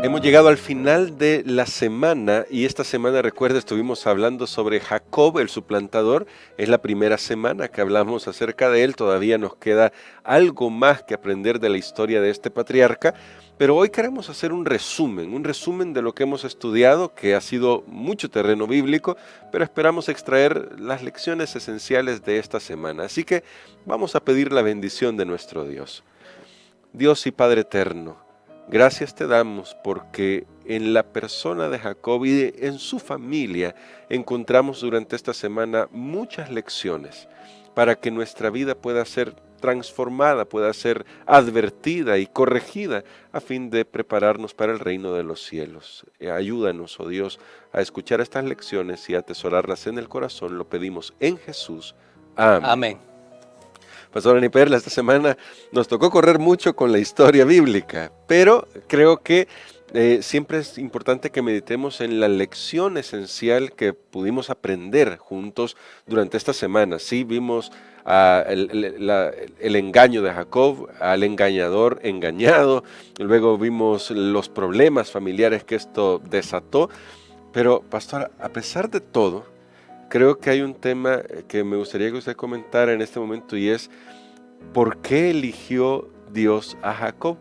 Hemos llegado al final de la semana y esta semana, recuerda, estuvimos hablando sobre Jacob, el suplantador. Es la primera semana que hablamos acerca de él. Todavía nos queda algo más que aprender de la historia de este patriarca, pero hoy queremos hacer un resumen de lo que hemos estudiado, que ha sido mucho terreno bíblico, pero esperamos extraer las lecciones esenciales de esta semana. Así que vamos a pedir la bendición de nuestro Dios. Dios y Padre eterno, gracias te damos porque en la persona de Jacob y en su familia encontramos durante esta semana muchas lecciones para que nuestra vida pueda ser transformada, pueda ser advertida y corregida a fin de prepararnos para el reino de los cielos. Ayúdanos, oh Dios, a escuchar estas lecciones y a atesorarlas en el corazón. Lo pedimos en Jesús. Amén. Amén. Pastor Ani Perla, esta semana nos tocó correr mucho con la historia bíblica, pero creo que siempre es importante que meditemos en la lección esencial que pudimos aprender juntos durante esta semana. Sí, vimos el engaño de Jacob, al engañador engañado, luego vimos los problemas familiares que esto desató, pero pastor, a pesar de todo, creo que hay un tema que me gustaría que usted comentara en este momento y es ¿por qué eligió Dios a Jacob?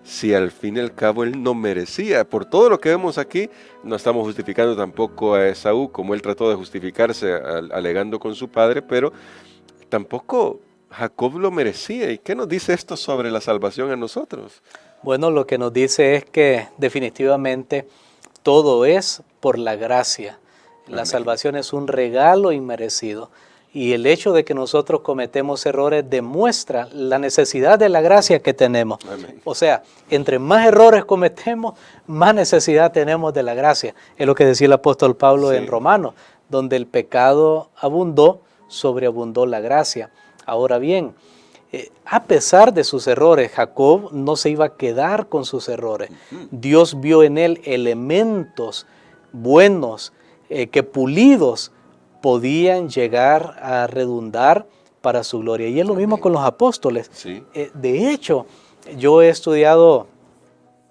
Si al fin y al cabo él no merecía. Por todo lo que vemos aquí, no estamos justificando tampoco a Esaú como él trató de justificarse alegando con su padre, pero tampoco Jacob lo merecía. ¿Y qué nos dice esto sobre la salvación a nosotros? Bueno, lo que nos dice es que definitivamente todo es por la gracia. La Amén. salvación es un regalo inmerecido y el hecho de que nosotros cometemos errores demuestra la necesidad de la gracia que tenemos. Amén. O sea, entre más errores cometemos, más necesidad tenemos de la gracia. Es lo que decía el apóstol Pablo en Romanos, donde el pecado abundó, sobreabundó la gracia. Ahora bien, a pesar de sus errores, Jacob no se iba a quedar con sus errores. Dios vio en él elementos buenos, que pulidos podían llegar a redundar para su gloria. Y es lo mismo con los apóstoles. Sí. De hecho, yo he estudiado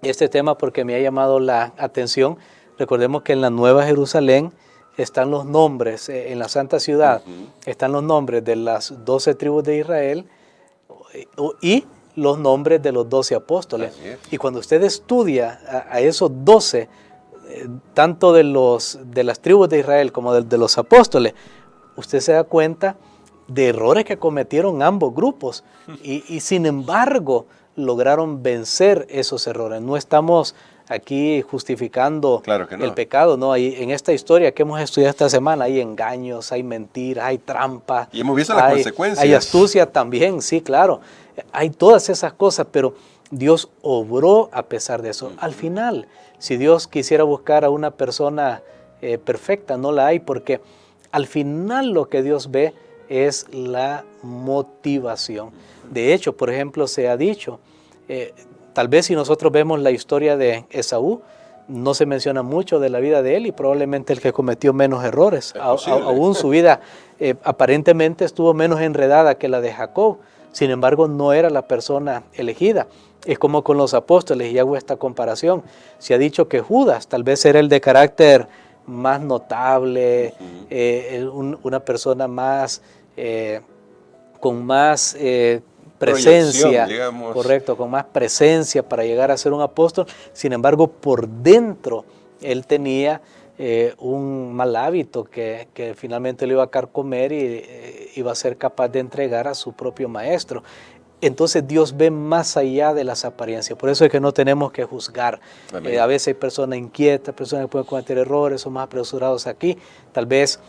este tema porque me ha llamado la atención. Recordemos que en la Nueva Jerusalén están los nombres, en la Santa Ciudad, están los nombres de las 12 tribus de Israel y los nombres de los 12 apóstoles. Y cuando usted estudia a esos 12, tanto de las tribus de Israel como de los apóstoles, usted se da cuenta de errores que cometieron ambos grupos y sin embargo lograron vencer esos errores. No estamos aquí justificando el pecado, ¿no? En esta historia que hemos estudiado esta semana hay engaños, hay mentiras, hay trampas. Y hemos visto las consecuencias. Hay astucia también, sí, claro. Hay todas esas cosas, pero Dios obró a pesar de eso. Al final, si Dios quisiera buscar a una persona perfecta, no la hay, porque al final lo que Dios ve es la motivación. De hecho, por ejemplo, se ha dicho, tal vez si nosotros vemos la historia de Esaú, no se menciona mucho de la vida de él y probablemente el que cometió menos errores. Aún su vida aparentemente estuvo menos enredada que la de Jacob. Sin embargo, no era la persona elegida. Es como con los apóstoles, y hago esta comparación. Se ha dicho que Judas tal vez era el de carácter más notable, una persona más, con más presencia, correcto, con más presencia para llegar a ser un apóstol. Sin embargo, por dentro él tenía un mal hábito que finalmente le iba a carcomer y iba a ser capaz de entregar a su propio maestro. Entonces Dios ve más allá de las apariencias, por eso es que no tenemos que juzgar. A veces hay personas inquietas, personas que pueden cometer errores, son más apresurados aquí, tal vez,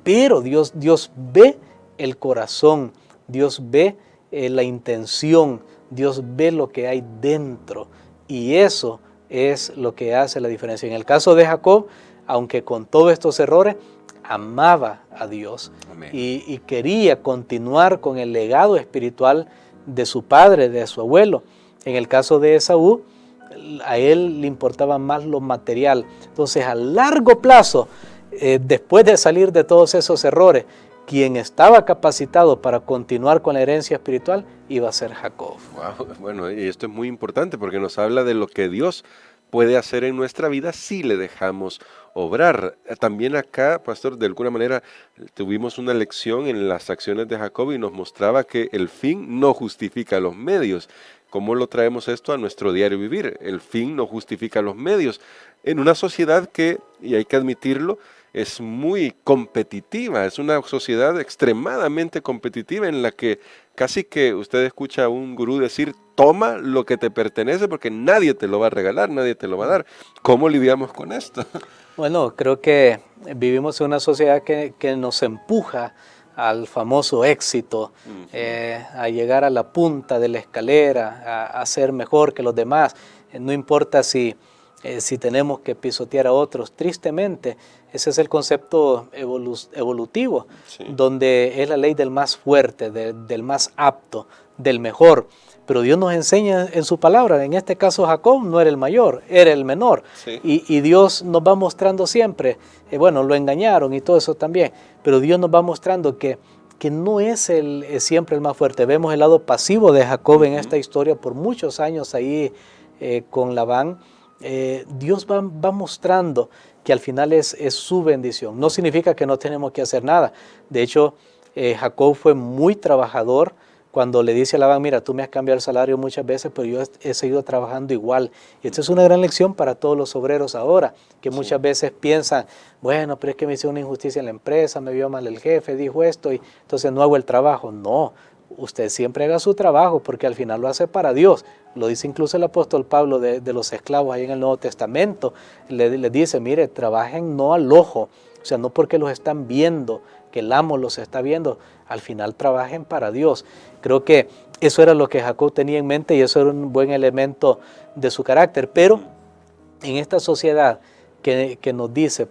pero Dios ve el corazón, Dios ve la intención, Dios ve lo que hay dentro y eso es lo que hace la diferencia. En el caso de Jacob, aunque con todos estos errores, amaba a Dios y quería continuar con el legado espiritual de su padre, de su abuelo. En el caso de Esaú, a él le importaba más lo material. Entonces, a largo plazo, después de salir de todos esos errores, quien estaba capacitado para continuar con la herencia espiritual iba a ser Jacob. Wow. Bueno, y esto es muy importante porque nos habla de lo que Dios puede hacer en nuestra vida si le dejamos obrar. También acá, pastor, de alguna manera tuvimos una lección en las acciones de Jacob y nos mostraba que el fin no justifica los medios. ¿Cómo lo traemos esto a nuestro diario vivir? El fin no justifica los medios. En una sociedad que, y hay que admitirlo, es muy competitiva, es una sociedad extremadamente competitiva en la que casi que usted escucha a un gurú decir, toma lo que te pertenece porque nadie te lo va a regalar, nadie te lo va a dar. ¿Cómo lidiamos con esto? Bueno, creo que vivimos en una sociedad que nos empuja al famoso éxito, a llegar a la punta de la escalera, a ser mejor que los demás. No importa si tenemos que pisotear a otros. Tristemente, ese es el concepto evolutivo, sí, donde es la ley del más fuerte, del más apto, del mejor. Pero Dios nos enseña en su palabra, en este caso Jacob no era el mayor, era el menor. Sí. Y Dios nos va mostrando siempre, bueno, lo engañaron y todo eso también, pero Dios nos va mostrando que no es siempre el más fuerte. Vemos el lado pasivo de Jacob en esta historia por muchos años ahí con Labán. Dios va mostrando que al final es su bendición. No significa que no tenemos que hacer nada. De hecho, Jacob fue muy trabajador cuando le dice a Labán, mira, tú me has cambiado el salario muchas veces, pero yo he seguido trabajando igual. Y esta es una gran lección para todos los obreros ahora, que sí, muchas veces piensan, bueno, pero es que me hizo una injusticia en la empresa, me vio mal el jefe, dijo esto, y entonces no hago el trabajo. No, usted siempre haga su trabajo, porque al final lo hace para Dios. Lo dice incluso el apóstol Pablo de los esclavos ahí en el Nuevo Testamento. Le dice, mire, trabajen no al ojo, o sea, no porque los están viendo, que el amo los está viendo, al final trabajen para Dios. Creo que eso era lo que Jacob tenía en mente y eso era un buen elemento de su carácter. Pero en esta sociedad que nos dice,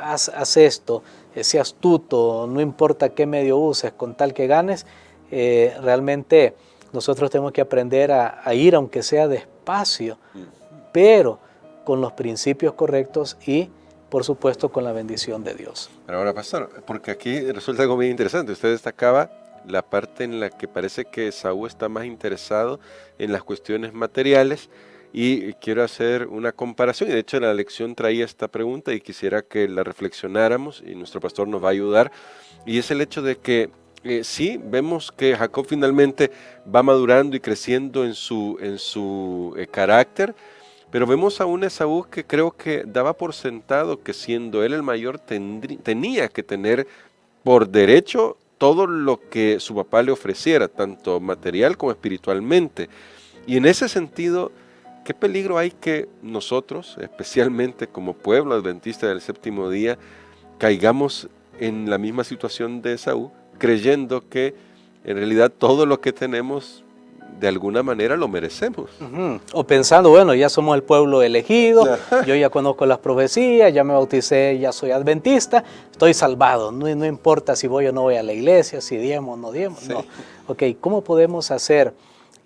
haz esto, sé astuto, no importa qué medio uses, con tal que ganes, realmente nosotros tenemos que aprender a ir, aunque sea despacio, pero con los principios correctos y, por supuesto, con la bendición de Dios. Pero ahora, pastor, porque aquí resulta algo muy interesante. Usted destacaba la parte en la que parece que Esaú está más interesado en las cuestiones materiales y quiero hacer una comparación. Y de hecho, la lección traía esta pregunta y quisiera que la reflexionáramos y nuestro pastor nos va a ayudar. Y es el hecho de que sí, vemos que Jacob finalmente va madurando y creciendo en su carácter, pero vemos a un Esaú que creo que daba por sentado que siendo él el mayor tenía que tener por derecho todo lo que su papá le ofreciera, tanto material como espiritualmente. Y en ese sentido, ¿qué peligro hay que nosotros, especialmente como pueblo adventista del séptimo día, caigamos en la misma situación de Esaú, creyendo que en realidad todo lo que tenemos de alguna manera lo merecemos? O pensando, bueno, ya somos el pueblo elegido, yo ya conozco las profecías, ya me bauticé, ya soy adventista, estoy salvado, no importa si voy o no voy a la iglesia, si diezmo o no diezmo. Sí. No. Ok, ¿cómo podemos hacer?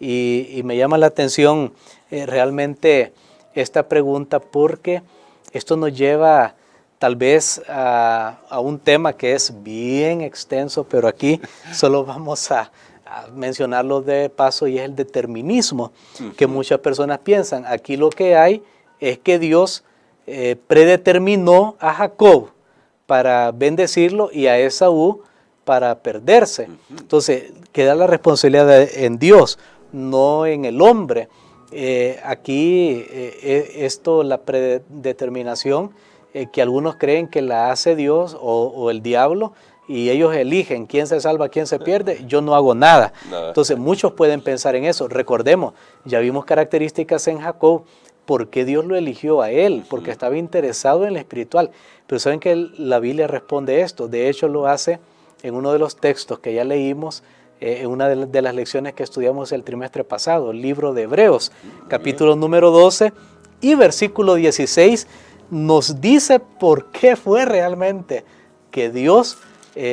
Y me llama la atención realmente esta pregunta, porque esto nos lleva tal vez a un tema que es bien extenso, pero aquí solo vamos a mencionarlo de paso, y es el determinismo, que muchas personas piensan. Aquí lo que hay es que Dios predeterminó a Jacob para bendecirlo y a Esaú para perderse. Entonces queda la responsabilidad en Dios, no en el hombre. Aquí la predeterminación que algunos creen que la hace Dios o el diablo, y ellos eligen quién se salva, quién se pierde. Yo no hago nada. Entonces muchos pueden pensar en eso. Recordemos, ya vimos características en Jacob. ¿Por qué Dios lo eligió a él? Porque estaba interesado en lo espiritual. Pero saben que la Biblia responde esto. De hecho lo hace en uno de los textos que ya leímos, en una de las lecciones que estudiamos el trimestre pasado, el libro de Hebreos, capítulo número 12 y versículo 16, nos dice por qué fue realmente que Dios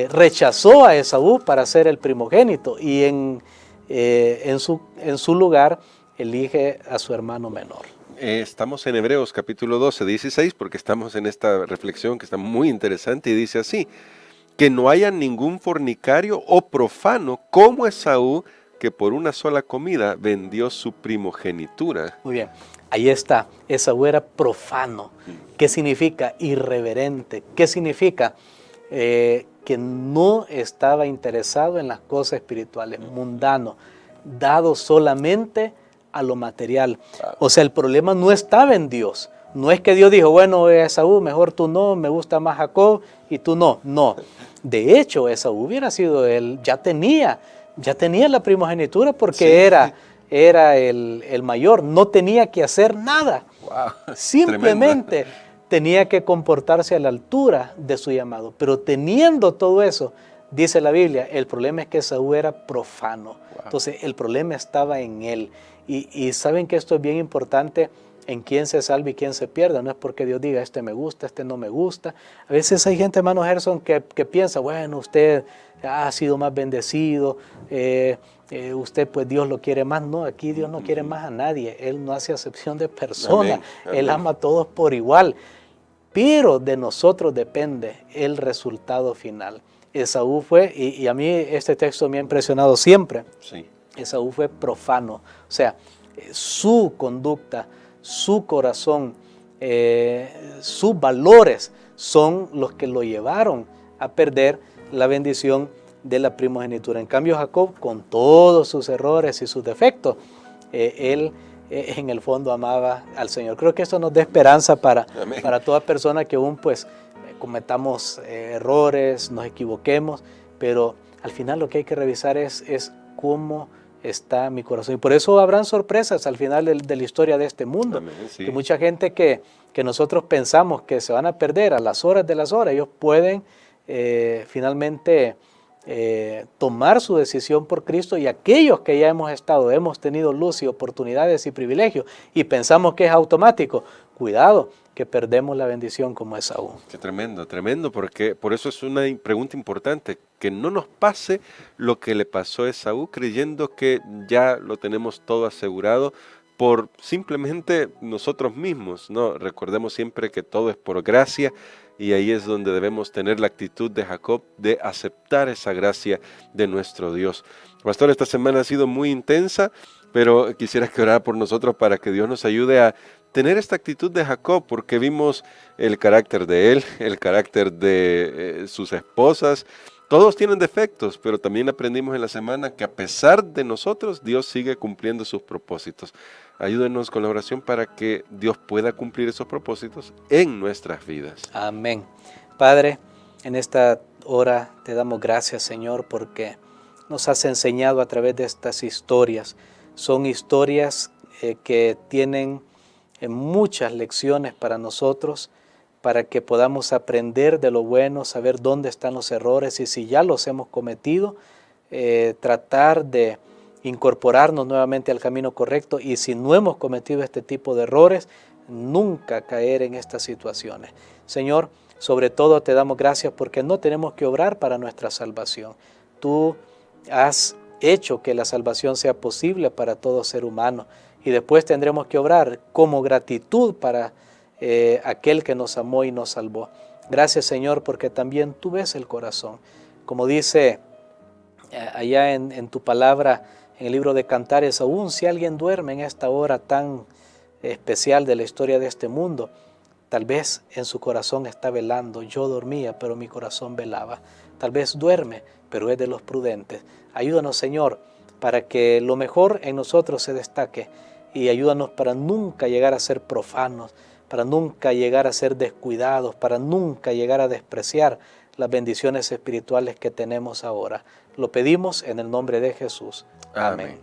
rechazó a Esaú para ser el primogénito y en su lugar elige a su hermano menor. Estamos en Hebreos capítulo 12, 16, porque estamos en esta reflexión que está muy interesante y dice así: que no haya ningún fornicario o profano como Esaú, que por una sola comida vendió su primogenitura. Muy bien. Ahí está, Esaú era profano. ¿Qué significa? Irreverente. ¿Qué significa? Que no estaba interesado en las cosas espirituales, mundano, dado solamente a lo material. O sea, el problema no estaba en Dios. No es que Dios dijo, bueno, Esaú, mejor tú no, me gusta más Jacob y tú no. No. De hecho, Esaú hubiera sido él, ya tenía la primogenitura porque Sí. era el mayor, no tenía que hacer nada. Wow. Simplemente Tremendo. tenía que comportarse a la altura de su llamado. Pero teniendo todo eso, dice la Biblia, el problema es que Esaú era profano. Wow. Entonces el problema estaba en él. Y saben que esto es bien importante en quién se salva y quién se pierda. No es porque Dios diga, este me gusta, este no me gusta. A veces hay gente, hermano Gerson, que piensa, bueno, usted ha sido más bendecido, usted pues Dios lo quiere más. No, aquí Dios no quiere más a nadie. Él no hace acepción de persona. Amén. Él ama a todos por igual. Pero de nosotros depende el resultado final. Esaú fue, y a mí este texto me ha impresionado siempre, Sí. Esaú fue profano. O sea, su conducta, su corazón, sus valores son los que lo llevaron a perder la bendición de la primogenitura. En cambio, Jacob, con todos sus errores y sus defectos, él en el fondo amaba al Señor. Creo que esto nos da esperanza para toda persona que aún pues cometamos errores, nos equivoquemos, pero al final lo que hay que revisar es cómo está mi corazón. Y por eso habrán sorpresas al final de la historia de este mundo. Amén, sí. Que mucha gente que nosotros pensamos que se van a perder a las horas de las horas, ellos pueden finalmente tomar su decisión por Cristo, y aquellos que ya hemos tenido luz y oportunidades y privilegios y pensamos que es automático, cuidado que perdemos la bendición como Esaú. Qué tremendo, tremendo, porque por eso es una pregunta importante, que no nos pase lo que le pasó a Esaú creyendo que ya lo tenemos todo asegurado por simplemente nosotros mismos, ¿no? Recordemos siempre que todo es por gracia, y ahí es donde debemos tener la actitud de Jacob de aceptar esa gracia de nuestro Dios. Pastor, esta semana ha sido muy intensa, pero quisiera que orara por nosotros para que Dios nos ayude a tener esta actitud de Jacob, porque vimos el carácter de él, el carácter de sus esposas. Todos tienen defectos, pero también aprendimos en la semana que a pesar de nosotros, Dios sigue cumpliendo sus propósitos. Ayúdenos con la oración para que Dios pueda cumplir esos propósitos en nuestras vidas. Amén. Padre, en esta hora te damos gracias, Señor, porque nos has enseñado a través de estas historias. Son historias que tienen muchas lecciones para nosotros, para que podamos aprender de lo bueno, saber dónde están los errores y si ya los hemos cometido, tratar de incorporarnos nuevamente al camino correcto, y si no hemos cometido este tipo de errores, nunca caer en estas situaciones. Señor, sobre todo te damos gracias porque no tenemos que obrar para nuestra salvación. Tú has hecho que la salvación sea posible para todo ser humano, y después tendremos que obrar como gratitud para aquel que nos amó y nos salvó. Gracias, Señor, porque también tú ves el corazón. Como dice allá en tu palabra, en el libro de Cantares, aún si alguien duerme en esta hora tan especial de la historia de este mundo, tal vez en su corazón está velando. Yo dormía, pero mi corazón velaba. Tal vez duerme, pero es de los prudentes. Ayúdanos, Señor, para que lo mejor en nosotros se destaque, y ayúdanos para nunca llegar a ser profanos, para nunca llegar a ser descuidados, para nunca llegar a despreciar las bendiciones espirituales que tenemos ahora. Lo pedimos en el nombre de Jesús. Amén.